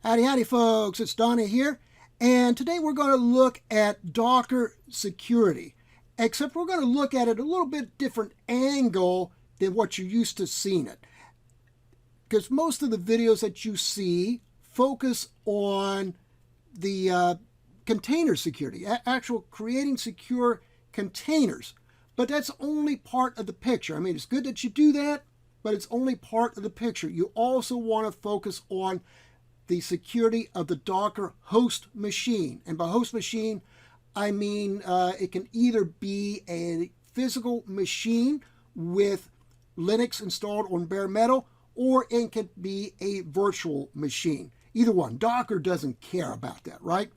Howdy, howdy, folks. It's Donnie here, and today we're going to look at Docker security, except we're going to look at it a little bit different angle than what you're used to seeing it. Because most of the videos that you see focus on the container security, actual creating secure containers. But that's only part of the picture. I mean, it's good that you do that, but it's only part of the picture. You also want to focus on the security of the Docker host machine. And by host machine, I mean it can either be a physical machine with Linux installed on bare metal, or it can be a virtual machine. Either one. Docker doesn't care about that, right?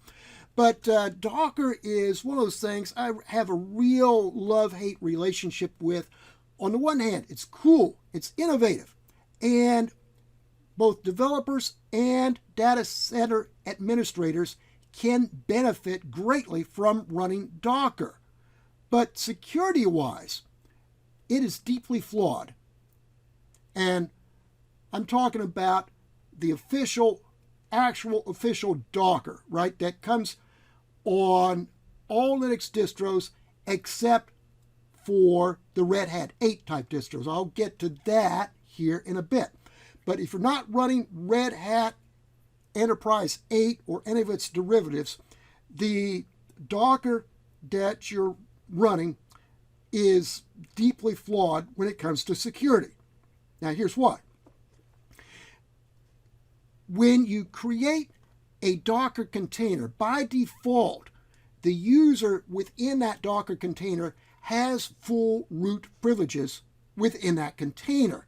But Docker is one of those things I have a real love-hate relationship with. On the one hand, it's cool, it's innovative, and both developers and data center administrators can benefit greatly from running Docker. But security-wise, it is deeply flawed. And I'm talking about the actual official Docker, right? That comes on all Linux distros except for the Red Hat 8 type distros. I'll get to that here in a bit. But if you're not running Red Hat Enterprise 8 or any of its derivatives, the Docker that you're running is deeply flawed when it comes to security. Now, here's why. When you create a Docker container, by default, the user within that Docker container has full root privileges within that container.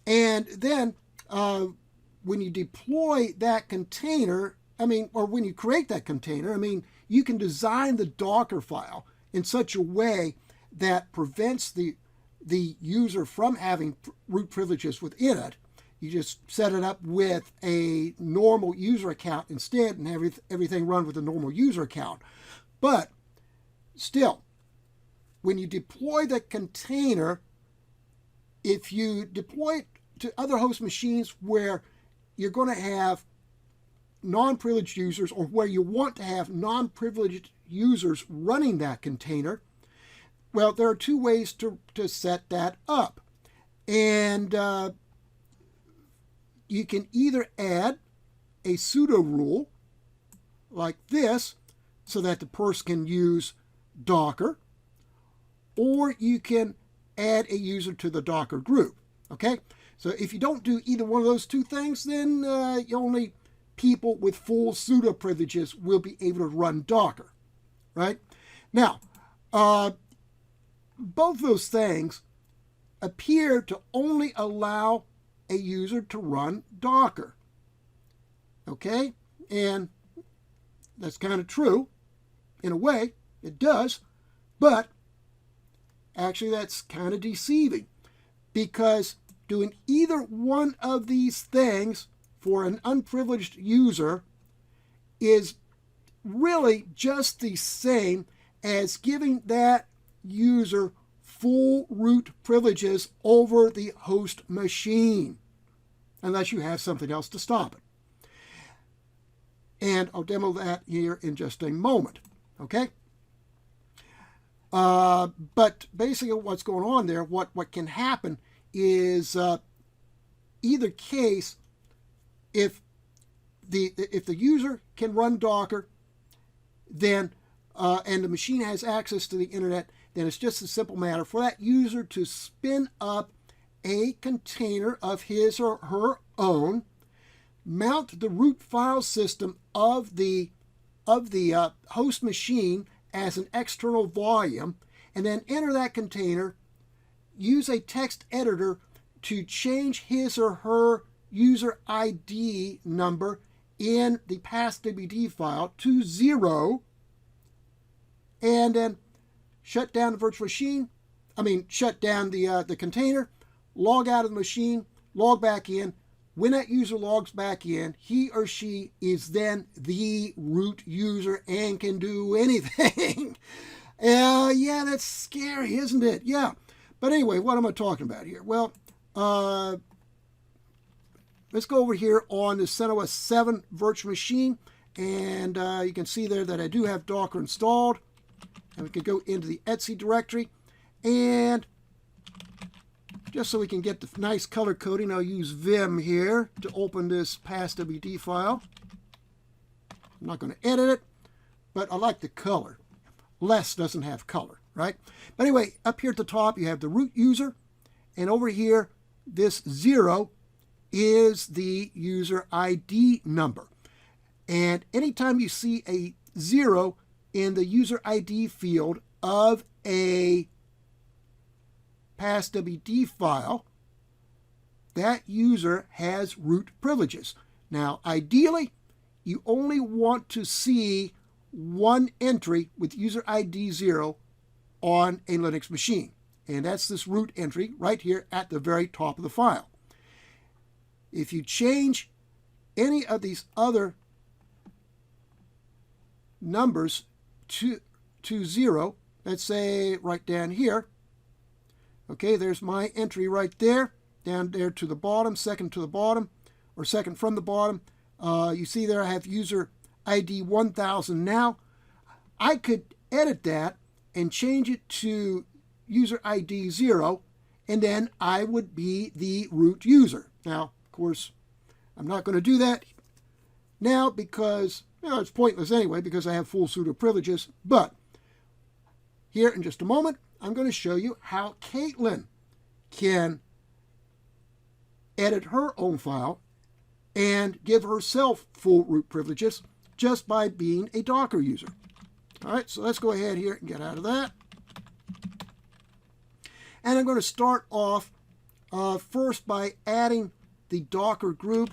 And then when you deploy that container, or when you create that container, you can design the Docker file in such a way that prevents the user from having root privileges within it. You just set it up with a normal user account instead and have everything run with a normal user account. But still, when you deploy the container, if you deploy it to other host machines where you're going to have non-privileged users, or where you want to have non-privileged users running that container, well, there are two ways to set that up. And you can either add a pseudo rule like this so that the person can use Docker, or you can add a user to the Docker group. Okay? So if you don't do either one of those two things, then only people with full pseudo privileges will be able to run Docker, right? Now, both those things appear to only allow a user to run Docker, okay? And that's kind of true. In a way, it does, but actually that's kind of deceiving, because doing either one of these things for an unprivileged user is really just the same as giving that user full root privileges over the host machine, unless you have something else to stop it. And I'll demo that here in just a moment, okay? But basically what's going on there, what can happen is either case, if the user can run Docker, then and the machine has access to the internet, then it's just a simple matter for that user to spin up a container of his or her own, mount the root file system of the host machine as an external volume, and then enter that container, use a text editor to change his or her user ID number in the passwd file to 0, and then shut down the virtual machine, shut down the container, log out of the machine, log back in. When that user logs back in, he or she is then the root user and can do anything. Yeah, that's scary, isn't it? Yeah. But anyway, what am I talking about here? Well, let's go over here on the CentOS 7 virtual machine, and you can see there that I do have Docker installed. And we can go into the etc directory, and just so we can get the nice color coding, I'll use Vim here to open this Passwd file. I'm not going to edit it, but I like the color. Less doesn't have color, right? But anyway, up here at the top, you have the root user, and over here, this 0 is the user ID number. And anytime you see a 0 in the user ID field of a Passwd file, that user has root privileges. Now, ideally, you only want to see one entry with user ID 0 on a Linux machine. And that's this root entry right here at the very top of the file. If you change any of these other numbers to 0, let's say right down here, okay, there's my entry right there, down there to the bottom, second to the bottom, or second from the bottom. You see there I have user ID 1000 now. I could edit that and change it to user ID 0, and then I would be the root user. Now, of course, I'm not going to do that now because it's pointless anyway because I have full sudo privileges. But here in just a moment, I'm going to show you how Caitlin can edit her own file and give herself full root privileges just by being a Docker user. All right, so let's go ahead here and get out of that. And I'm going to start off first by adding the Docker group,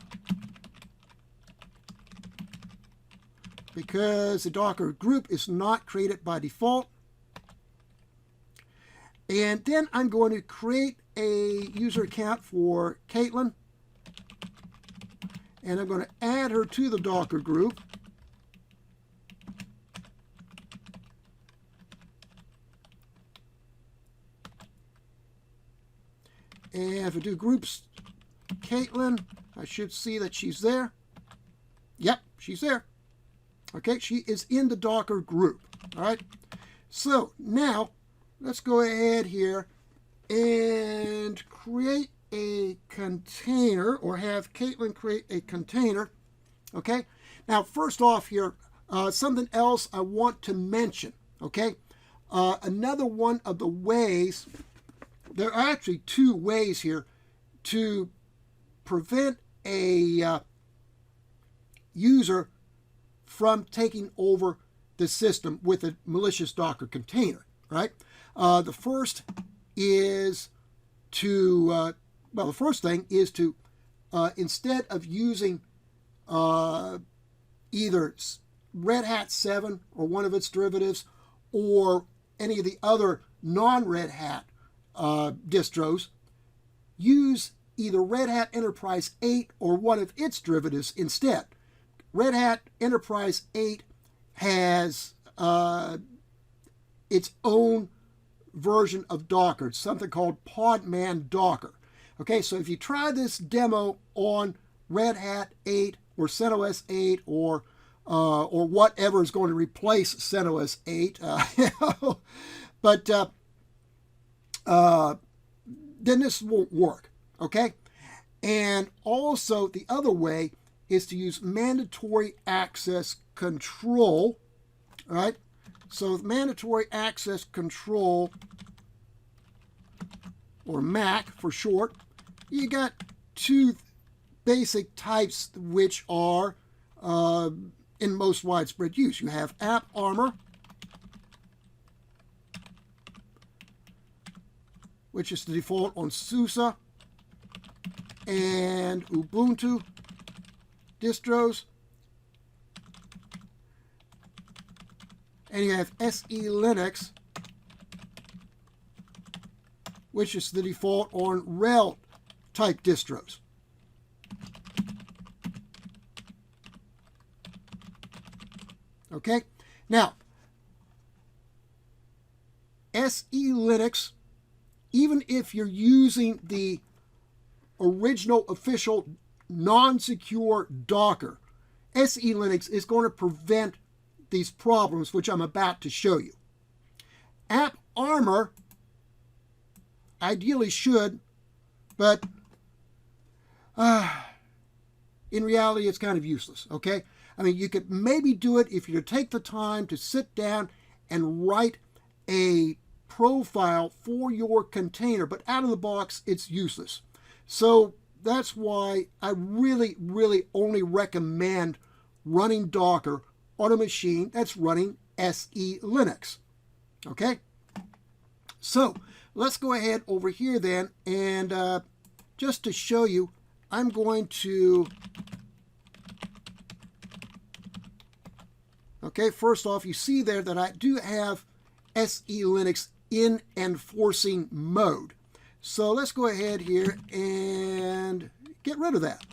because the Docker group is not created by default. And then I'm going to create a user account for Caitlin, and I'm going to add her to the Docker group. And if I do groups Caitlin, I should see that she's there. Yep, she's there. Okay, she is in the Docker group. All right, so now let's go ahead here and create a container, or have Caitlin create a container. Okay, now first off here, something else I want to mention. Okay, another one of the ways, there are actually two ways here to prevent a user from taking over the system with a malicious Docker container, right? The first is to, the first thing is to, instead of using either Red Hat 7 or one of its derivatives, or any of the other non-Red Hat distros, use either Red Hat Enterprise 8 or one of its derivatives instead. Red Hat Enterprise 8 has its own version of Docker. It's something called podman-docker. Okay, so if you try this demo on Red Hat 8 or CentOS 8 or whatever is going to replace CentOS 8, but then this won't work, okay? And also the other way is to use mandatory access control, all right? So with mandatory access control, or MAC for short, you got two basic types which are in most widespread use. You have AppArmor, which is the default on SuSE and Ubuntu distros. And you have SELinux, which is the default on RHEL type distros. Okay, now SELinux, even if you're using the original official non-secure Docker, SELinux is going to prevent these problems, which I'm about to show you. AppArmor ideally should, but in reality, it's kind of useless, okay? I mean, you could maybe do it if you take the time to sit down and write a profile for your container, but out of the box, it's useless. So that's why I really, really only recommend running Docker on a machine that's running SELinux, okay? So let's go ahead over here then, and just to show you, I'm going to, okay, first off, you see there that I do have SELinux in enforcing mode. So let's go ahead here and get rid of that.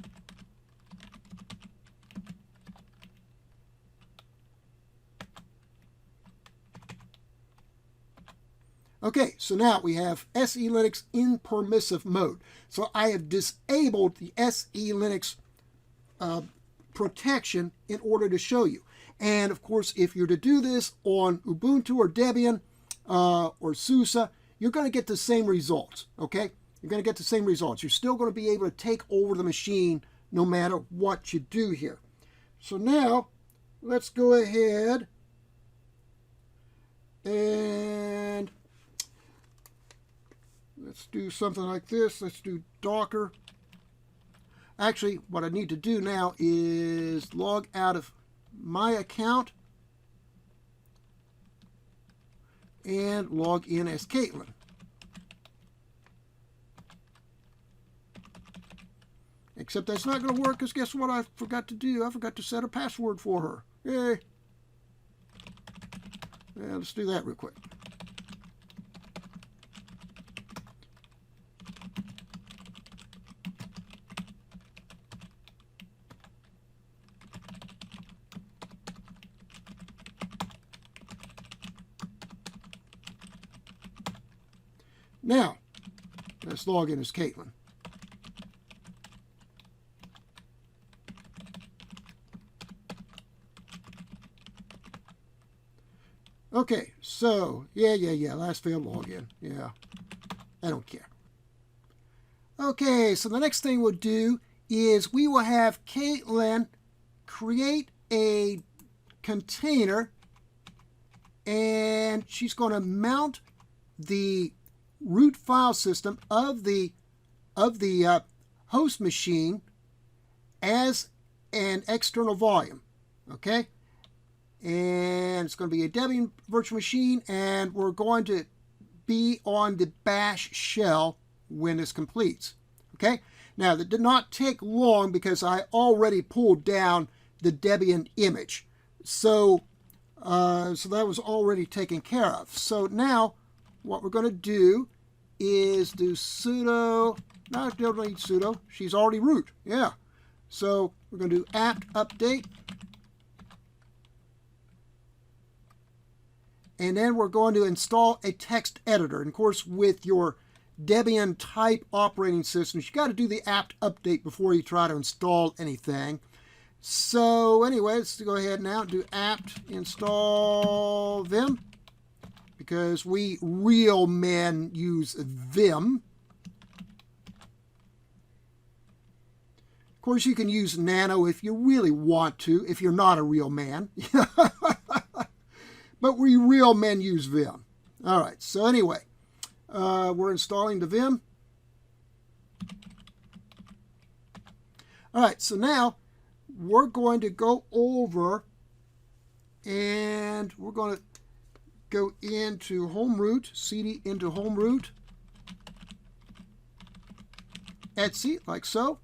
Okay, so now we have SELinux in permissive mode. So I have disabled the SELinux protection in order to show you. And of course, if you're to do this on Ubuntu or Debian or SuSE, you're going to get the same results, okay? You're going to get the same results. You're still going to be able to take over the machine no matter what you do here. So now, let's go ahead and let's do something like this. Let's do Docker. Actually, what I need to do now is log out of my account and log in as Caitlin. Except that's not going to work because guess what I forgot to do? I forgot to set a password for her. Yay. Yeah, let's do that real quick. Now, let's log in as Caitlin. Okay, so, yeah, last failed login. Yeah, I don't care. Okay, so the next thing we'll do is we will have Caitlin create a container, and she's going to mount the root file system of the host machine as an external volume, okay? And it's going to be a Debian virtual machine, and we're going to be on the bash shell when this completes, okay? Now, that did not take long because I already pulled down the Debian image. So that was already taken care of. So now, what we're going to do is do sudo, no, don't need sudo, she's already root, yeah. So we're going to do apt update, and then we're going to install a text editor. And of course, with your Debian type operating systems, you got to do the apt update before you try to install anything. So anyway, let's go ahead now and do apt install vim, because we real men use vim. Of course, you can use nano if you really want to, if you're not a real man. But we real men use vim. All right, so anyway, we're installing the vim. All right, so now we're going to go over and we're going to go into home root, cd into home root, etc, like so.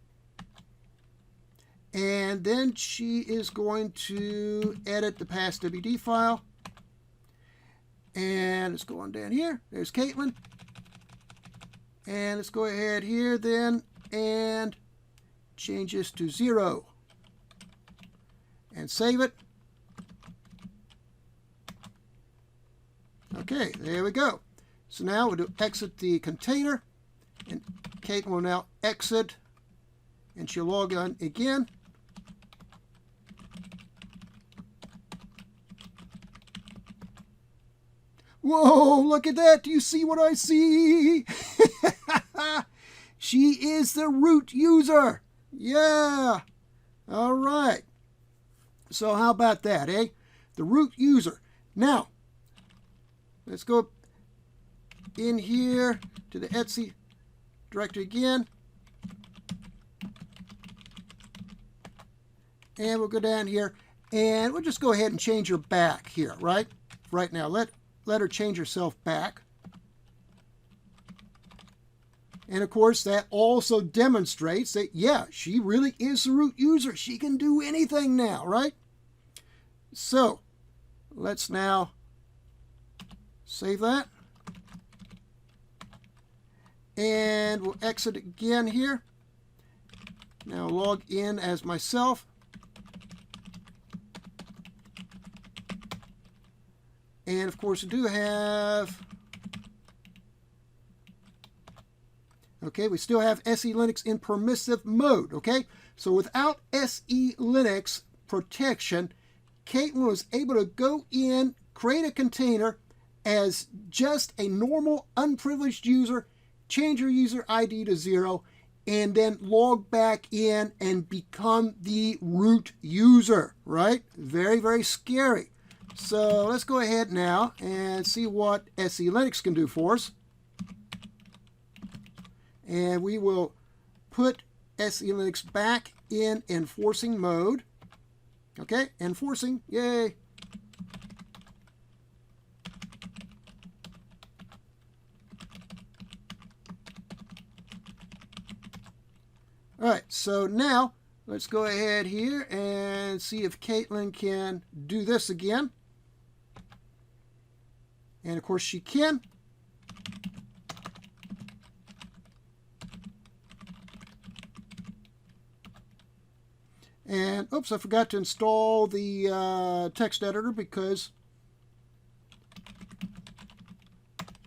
And then she is going to edit the passwd file. And let's go on down here. There's Caitlin. And let's go ahead here then and change this to 0. And save it. Okay, there we go. So now we'll do exit the container. And Caitlin will now exit and she'll log on again. Whoa, look at that. Do you see what I see? She is the root user. Yeah. All right. So how about that, eh? The root user. Now, let's go in here to the Etsy directory again. And we'll go down here and we'll just go ahead and change her back here, right? Right now, let her change herself back. And of course, that also demonstrates that, yeah, she really is the root user. She can do anything now, right? So, let's now save that. And we'll exit again here. Now log in as myself. And of course, we do have, okay, we still have SELinux in permissive mode, okay? So without SELinux protection, Caitlin was able to go in, create a container as just a normal unprivileged user, change your user ID to 0, and then log back in and become the root user, right? Very, very scary. So let's go ahead now and see what SELinux can do for us. And we will put SELinux back in enforcing mode. Okay, enforcing, yay. All right, so now let's go ahead here and see if Caitlin can do this again. And of course she can. And oops, I forgot to install the text editor, because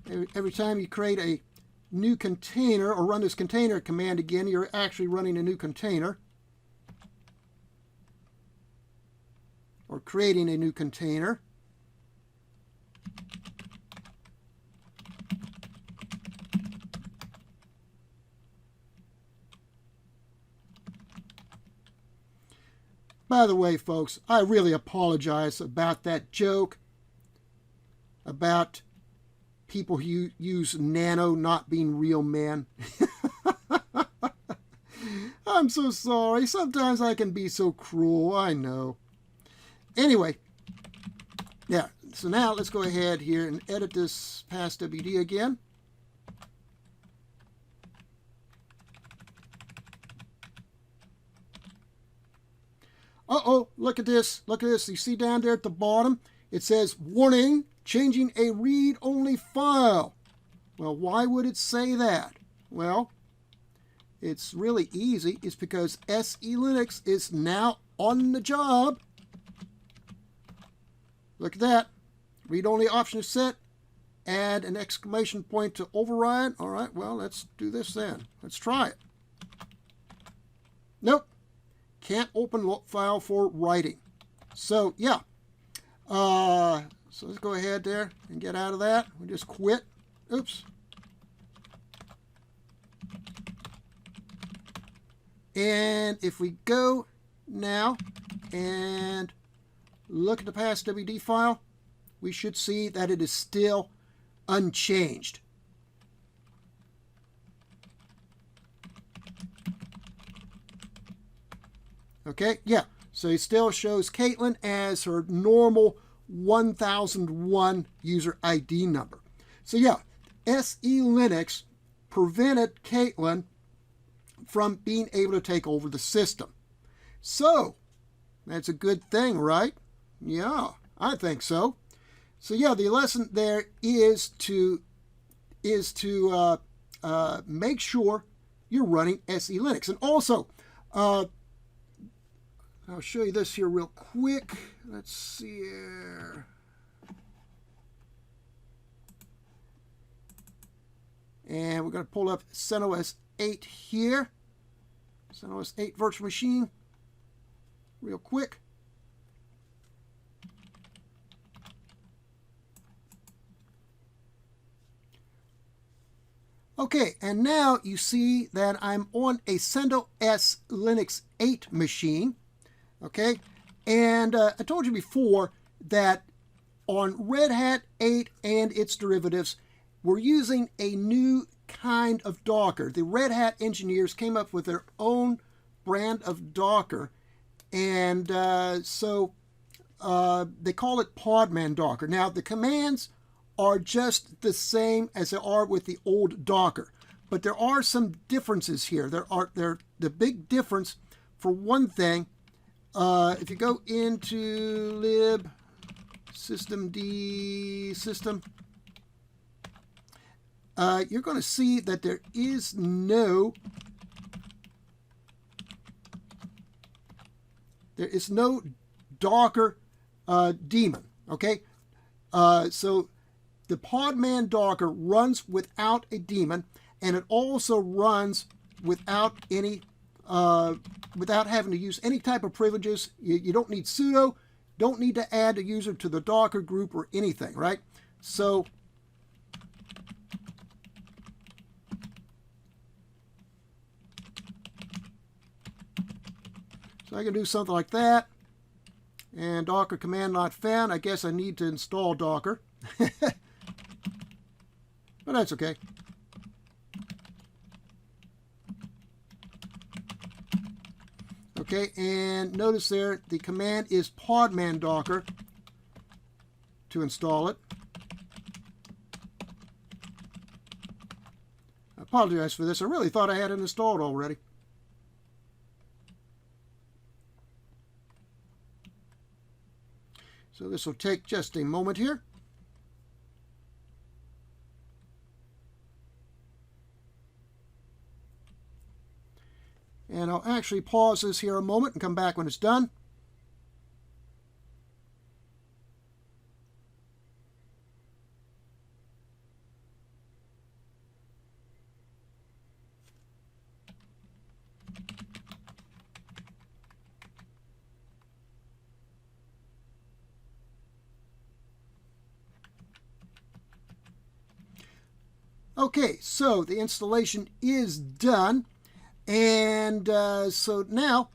every time you create a new container or run this container command again, you're actually running a new container or creating a new container. By the way, folks, I really apologize about that joke about people who use nano not being real men. I'm so sorry. Sometimes I can be so cruel. I know. Anyway, yeah. So now let's go ahead here and edit this Passwd again. Uh-oh, look at this. Look at this. You see down there at the bottom, it says, warning, changing a read-only file. Well, why would it say that? Well, it's really easy. It's because SELinux is now on the job. Look at that. Read-only option is set. Add an exclamation point to override. All right, well, let's do this then. Let's try it. Nope. Can't open file for writing. So, yeah. So let's go ahead there and get out of that. We just quit. Oops. And if we go now and look at the Passwd file, we should see that it is still unchanged. Okay, yeah, so it still shows Caitlin as her normal 1001 user ID number. So yeah, SELinux prevented Caitlin from being able to take over the system. So that's a good thing, right? Yeah, I think so. So yeah, the lesson there is to make sure you're running SELinux. And also, I'll show you this here real quick. Let's see here. And we're going to pull up CentOS 8 here. SELinux 8 virtual machine real quick. Okay, and now you see that I'm on a SELinux 8 machine. Okay, and I told you before that on Red Hat 8 and its derivatives, we're using a new kind of Docker. The Red Hat engineers came up with their own brand of Docker, and so they call it podman-docker. Now, the commands are just the same as they are with the old Docker, but there are some differences here. The big difference, for one thing, if you go into lib systemd system, you're going to see that there is no Docker daemon. Okay, so the podman-docker runs without a daemon, and it also runs without any without having to use any type of privileges. You don't need sudo, don't need to add a user to the Docker group or anything, right? So I can do something like that. And Docker command not found. I guess I need to install Docker. But that's okay. Okay, and notice there the command is podman-docker to install it. I apologize for this. I really thought I had it installed already. So this will take just a moment here. And I'll actually pause this here a moment and come back when it's done. Okay, so the installation is done. And so now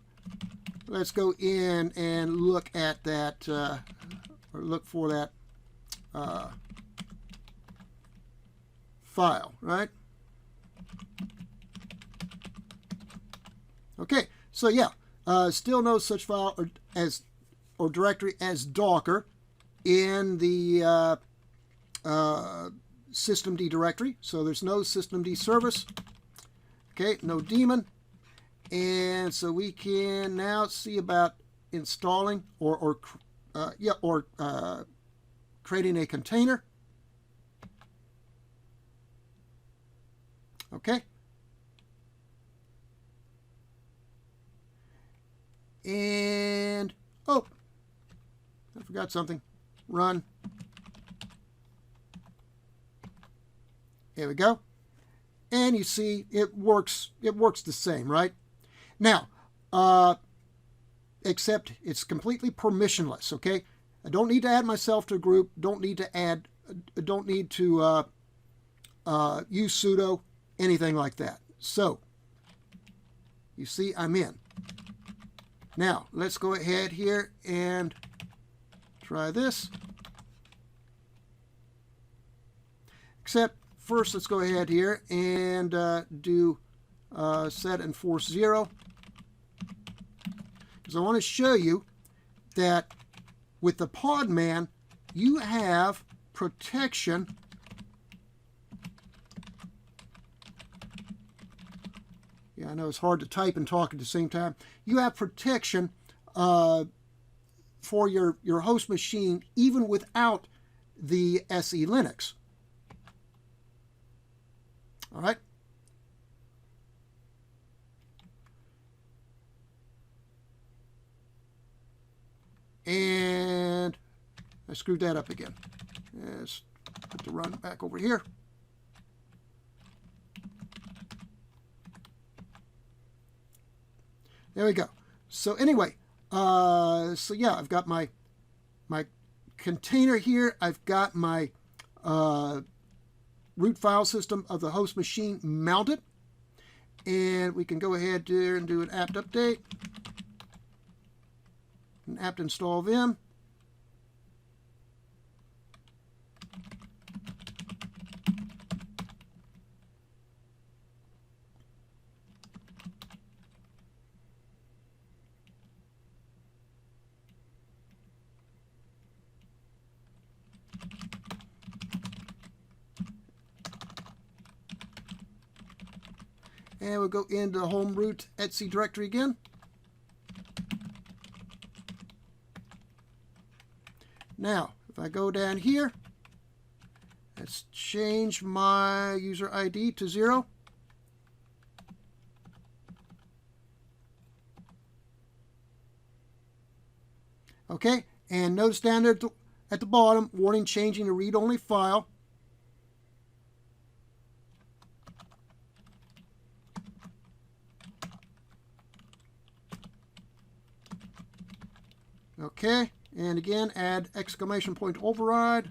let's go in and look at that, or look for that file, right? Okay, so yeah, still no such file or directory as Docker in the systemd directory. So there's no systemd service. Okay, no daemon. And so we can now see about installing or creating a container. Okay. And, oh, I forgot something. Run. There we go. And you see it works the same, right? Now, except it's completely permissionless, okay? I don't need to add myself to a group, don't need to use sudo, anything like that. So, you see I'm in. Now, let's go ahead here and try this. Except, first, let's go ahead here and do set enforce 0. Because I want to show you that with the Podman, you have protection. Yeah, I know it's hard to type and talk at the same time. You have protection for your host machine even without the SELinux. All right. And I screwed that up again. Let's put the run back over here. There we go. So anyway, so yeah, I've got my container here. I've got my root file system of the host machine mounted. And we can go ahead here and do an apt update. An apt install vim. And we'll go into the home root etc directory again. Now, if I go down here, let's change my user ID to 0. Okay, and notice down there at the bottom, warning changing to read-only file. Okay, and again, add exclamation point override.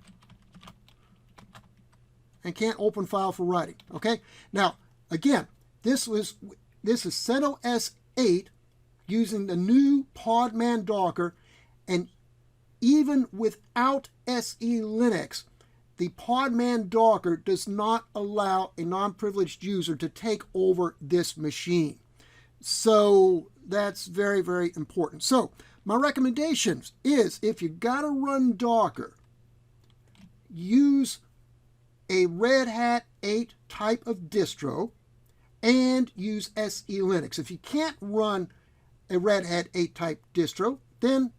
And can't open file for writing. Okay, now again, this is CentOS 8 using the new podman-docker, and even without SELinux, the podman-docker does not allow a non-privileged user to take over this machine. So that's very, very important. So my recommendations is, if you got to run Docker, use a Red Hat 8 type of distro and use SELinux. If you can't run a Red Hat 8 type distro, then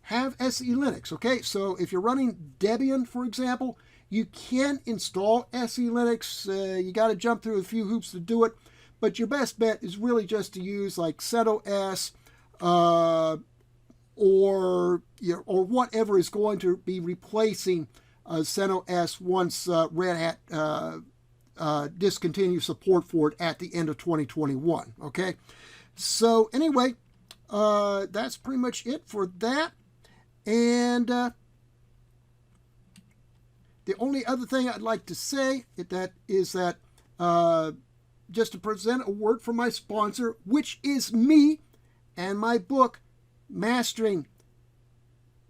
have SELinux. Okay, so if you're running Debian, for example, you can install SELinux. You got to jump through a few hoops to do it, but your best bet is really just to use like CentOS, or whatever is going to be replacing CentOS once Red Hat discontinues support for it at the end of 2021. Okay, so anyway, that's pretty much it for that. And the only other thing I'd like to say is that just to present a word from my sponsor, which is me, and my book, Mastering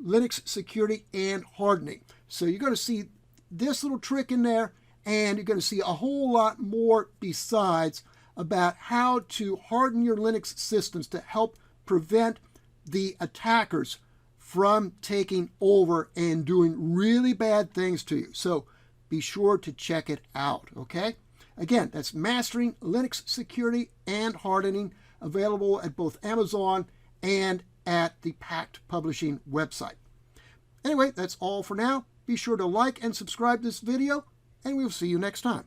Linux Security and Hardening. So you're going to see this little trick in there, and you're going to see a whole lot more besides about how to harden your Linux systems to help prevent the attackers from taking over and doing really bad things to you. So be sure to check it out, okay? Again, that's Mastering Linux Security and Hardening, available at both Amazon and at the Packt Publishing website. Anyway, that's all for now. Be sure to like and subscribe this video, and we'll see you next time.